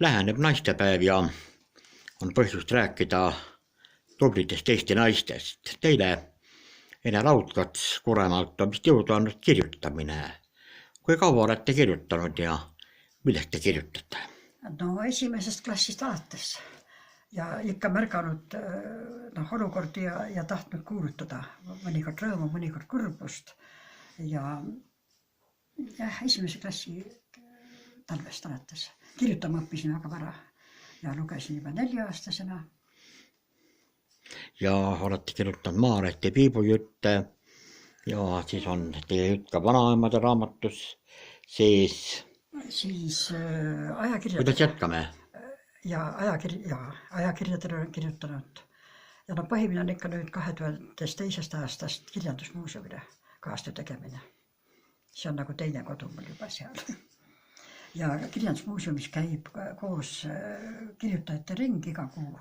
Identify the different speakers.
Speaker 1: läheneb naistepäev ja on põhjust rääkida tublitest Eesti naistest. Teile Ene Raudkats Kuremaalt on vist jõudu andnud kirjutamine. Kui kaua olete kirjutanud ja millest te kirjutate?
Speaker 2: No esimesest klassist alates ja ikka märganud olukordi ja tahtnud kuulutada mõnikord rõõmu, mõnikord kurbust. Ja esimese klassi talvest alates. Kirjutama õppisin väga vara ja lugesin juba 4-aastasena.
Speaker 1: Ja olete kirjutanud Maarehti piibujutte ja siis on teie jutt ka vanaemade raamatus sees.
Speaker 2: Siis ajakirjadele.
Speaker 1: Kuidas jätkame?
Speaker 2: Ja ajakirjadele olen kirjutanud. Ja põhimine on ikka nüüd 2002. aastast kirjandusmuuseumile kaastöö tegemine. See on nagu teine kodu mul juba seal. Ja kirjandusmuuseumis käib koos kirjutajate ring iga kuu.